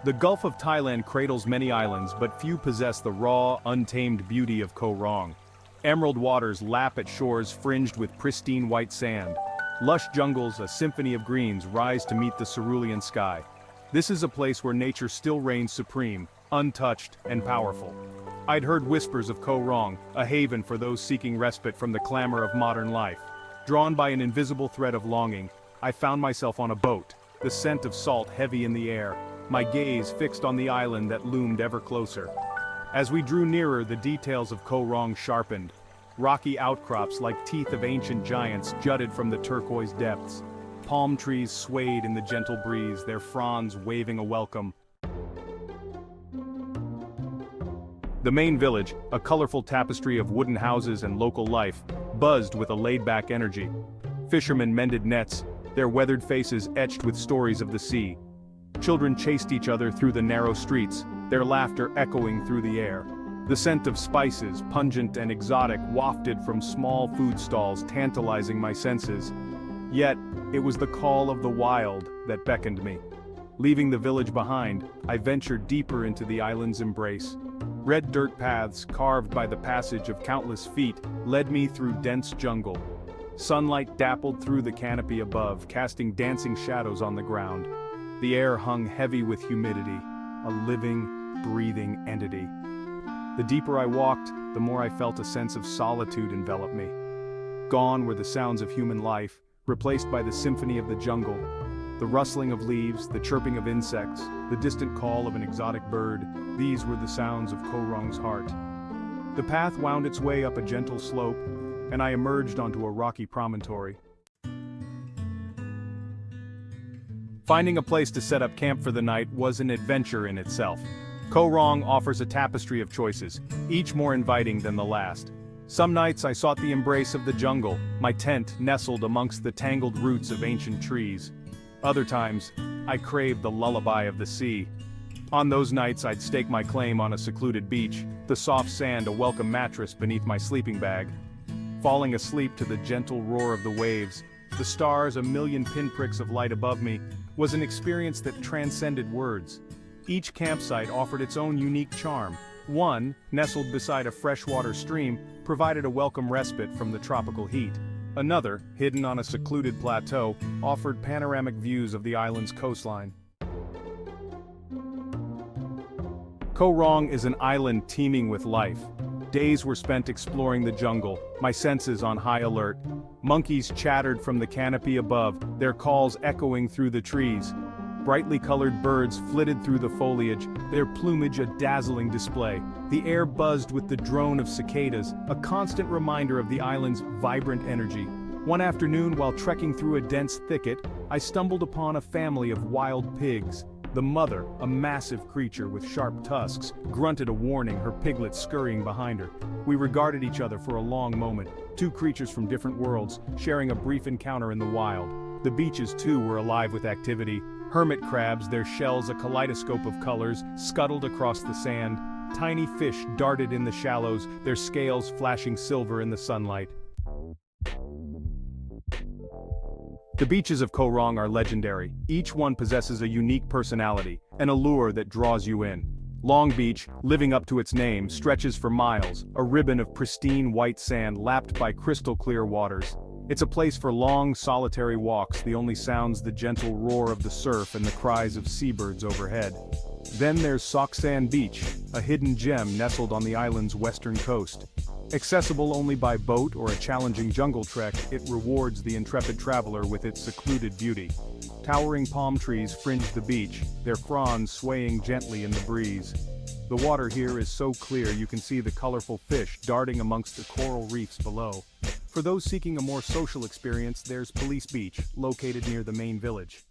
The Gulf of Thailand cradles many islands, but few possess the raw, untamed beauty of Koh Rong. Emerald waters lap at shores fringed with pristine white sand. Lush jungles, a symphony of greens, rise to meet the cerulean sky. This is a place where nature still reigns supreme, untouched and powerful. I'd heard whispers of Koh Rong, a haven for those seeking respite from the clamor of modern life. Drawn by an invisible thread of longing, I found myself on a boat, the scent of salt heavy in the air, my gaze fixed on the island that loomed ever closer. As we drew nearer, the details of Koh Rong sharpened. Rocky outcrops like teeth of ancient giants jutted from the turquoise depths. Palm trees swayed in the gentle breeze, their fronds waving a welcome. The main village, a colorful tapestry of wooden houses and local life, buzzed with a laid-back energy. Fishermen mended nets, their weathered faces etched with stories of the sea. Children chased each other through the narrow streets, their laughter echoing through the air. The scent of spices, pungent and exotic, wafted from small food stalls, tantalizing my senses. Yet, it was the call of the wild that beckoned me. Leaving the village behind, I ventured deeper into the island's embrace. Red dirt paths, carved by the passage of countless feet, led me through dense jungle. Sunlight dappled through the canopy above, casting dancing shadows on the ground. The air hung heavy with humidity, a living, breathing entity. The deeper I walked, the more I felt a sense of solitude envelop me. Gone were the sounds of human life, replaced by the symphony of the jungle. The rustling of leaves, the chirping of insects, the distant call of an exotic bird, these were the sounds of Koh Rong's heart. The path wound its way up a gentle slope, and I emerged onto a rocky promontory. Finding a place to set up camp for the night was an adventure in itself. Koh Rong offers a tapestry of choices, each more inviting than the last. Some nights I sought the embrace of the jungle, my tent nestled amongst the tangled roots of ancient trees. Other times, I craved the lullaby of the sea. On those nights I'd stake my claim on a secluded beach, the soft sand a welcome mattress beneath my sleeping bag. Falling asleep to the gentle roar of the waves, the stars a million pinpricks of light above me, was an experience that transcended words. Each campsite offered its own unique charm. One, nestled beside a freshwater stream, provided a welcome respite from the tropical heat. Another, hidden on a secluded plateau, offered panoramic views of the island's coastline. Koh Rong is an island teeming with life. Days were spent exploring the jungle, my senses on high alert. Monkeys chattered from the canopy above, their calls echoing through the trees. Brightly colored birds flitted through the foliage, their plumage a dazzling display. The air buzzed with the drone of cicadas, a constant reminder of the island's vibrant energy. One afternoon, while trekking through a dense thicket, I stumbled upon a family of wild pigs. The mother, a massive creature with sharp tusks, grunted a warning, her piglets scurrying behind her. We regarded each other for a long moment, two creatures from different worlds, sharing a brief encounter in the wild. The beaches too were alive with activity. Hermit crabs, their shells a kaleidoscope of colors, scuttled across the sand. Tiny fish darted in the shallows, their scales flashing silver in the sunlight. The beaches of Koh Rong are legendary. Each one possesses a unique personality, an allure that draws you in. Long Beach, living up to its name, stretches for miles, a ribbon of pristine white sand lapped by crystal-clear waters. It's a place for long, solitary walks, the only sounds the gentle roar of the surf and the cries of seabirds overhead. Then there's Sok San Beach, a hidden gem nestled on the island's western coast. Accessible only by boat or a challenging jungle trek, it rewards the intrepid traveler with its secluded beauty. Towering palm trees fringe the beach, their fronds swaying gently in the breeze. The water here is so clear you can see the colorful fish darting amongst the coral reefs below. For those seeking a more social experience, there's Police Beach, located near the main village.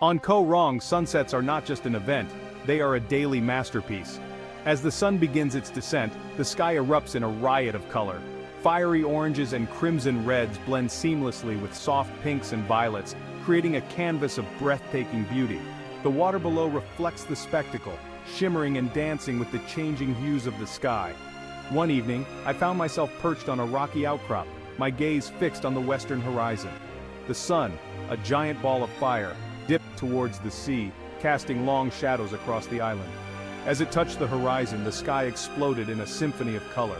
On Koh Rong, sunsets are not just an event, they are a daily masterpiece. As the sun begins its descent, the sky erupts in a riot of color. Fiery oranges and crimson reds blend seamlessly with soft pinks and violets, creating a canvas of breathtaking beauty. The water below reflects the spectacle, shimmering and dancing with the changing hues of the sky. One evening, I found myself perched on a rocky outcrop, my gaze fixed on the western horizon. The sun, a giant ball of fire, dipped towards the sea, casting long shadows across the island. As it touched the horizon, the sky exploded in a symphony of color.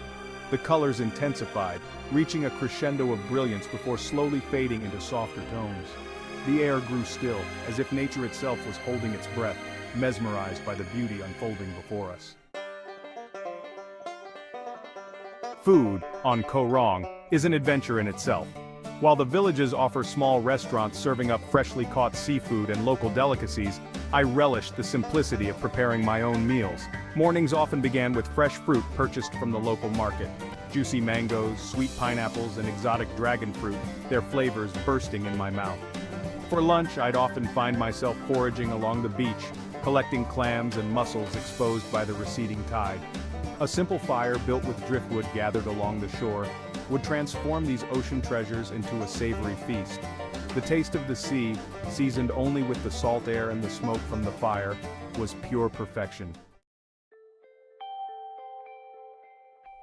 The colors intensified, reaching a crescendo of brilliance before slowly fading into softer tones. The air grew still, as if nature itself was holding its breath, mesmerized by the beauty unfolding before us. Food, on Rong, is an adventure in itself. While the villages offer small restaurants serving up freshly caught seafood and local delicacies, I relished the simplicity of preparing my own meals. Mornings often began with fresh fruit purchased from the local market. Juicy mangoes, sweet pineapples, and exotic dragon fruit, their flavors bursting in my mouth. For lunch, I'd often find myself foraging along the beach, collecting clams and mussels exposed by the receding tide. A simple fire built with driftwood gathered along the shore would transform these ocean treasures into a savory feast. The taste of the sea, seasoned only with the salt air and the smoke from the fire, was pure perfection.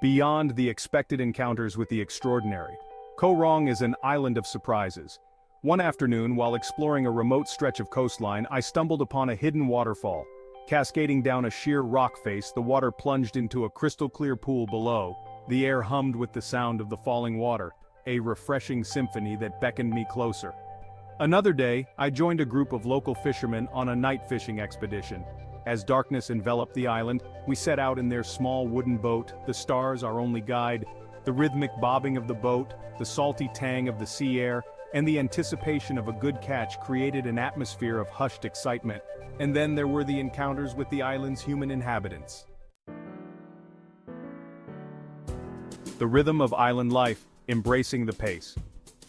Beyond the expected encounters with the extraordinary, Rong is an island of surprises. One afternoon, while exploring a remote stretch of coastline, I stumbled upon a hidden waterfall. Cascading down a sheer rock face, the water plunged into a crystal-clear pool below. The air hummed with the sound of the falling water, a refreshing symphony that beckoned me closer. Another day, I joined a group of local fishermen on a night fishing expedition. As darkness enveloped the island, we set out in their small wooden boat, the stars our only guide. The rhythmic bobbing of the boat, the salty tang of the sea air, and the anticipation of a good catch created an atmosphere of hushed excitement. And then there were the encounters with the island's human inhabitants. The rhythm of island life, embracing the pace.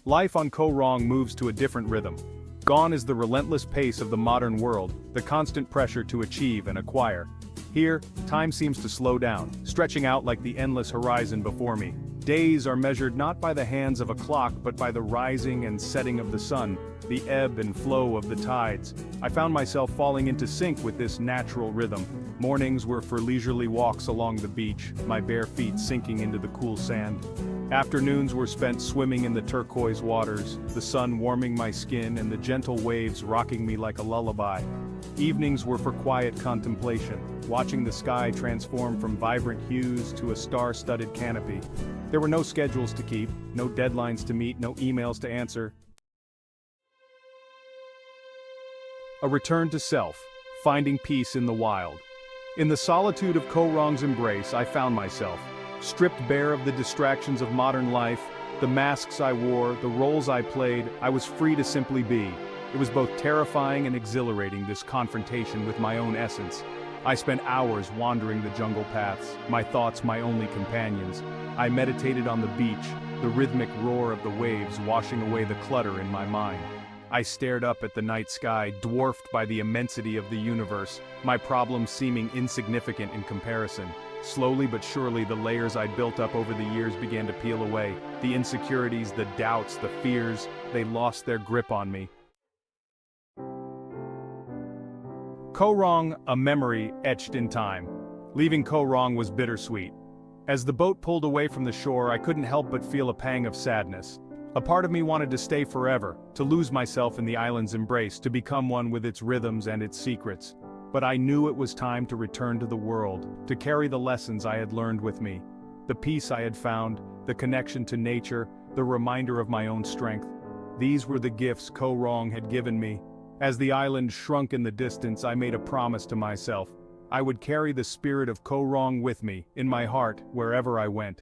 Life on Rong moves to a different rhythm. Gone is the relentless pace of the modern world, the constant pressure to achieve and acquire. Here, time seems to slow down, stretching out like the endless horizon before me. Days are measured not by the hands of a clock but by the rising and setting of the sun, the ebb and flow of the tides. I found myself falling into sync with this natural rhythm. Mornings were for leisurely walks along the beach, my bare feet sinking into the cool sand. Afternoons were spent swimming in the turquoise waters, the sun warming my skin and the gentle waves rocking me like a lullaby. Evenings were for quiet contemplation, watching the sky transform from vibrant hues to a star-studded canopy. There were no schedules to keep, no deadlines to meet, no emails to answer. A return to self, finding peace in the wild. In the solitude of Rong's embrace, I found myself, stripped bare of the distractions of modern life, the masks I wore, the roles I played. I was free to simply be. It was both terrifying and exhilarating, this confrontation with my own essence. I spent hours wandering the jungle paths, my thoughts my only companions. I meditated on the beach, the rhythmic roar of the waves washing away the clutter in my mind. I stared up at the night sky, dwarfed by the immensity of the universe, my problems seeming insignificant in comparison. Slowly but surely, the layers I'd built up over the years began to peel away. The insecurities, the doubts, the fears, they lost their grip on me. Rong, a memory etched in time. Leaving Rong was bittersweet. As the boat pulled away from the shore, I couldn't help but feel a pang of sadness. A part of me wanted to stay forever, to lose myself in the island's embrace, to become one with its rhythms and its secrets. But I knew it was time to return to the world, to carry the lessons I had learned with me. The peace I had found, the connection to nature, the reminder of my own strength. These were the gifts Rong had given me. As the island shrunk in the distance, I made a promise to myself. I would carry the spirit of Rong with me, in my heart, wherever I went.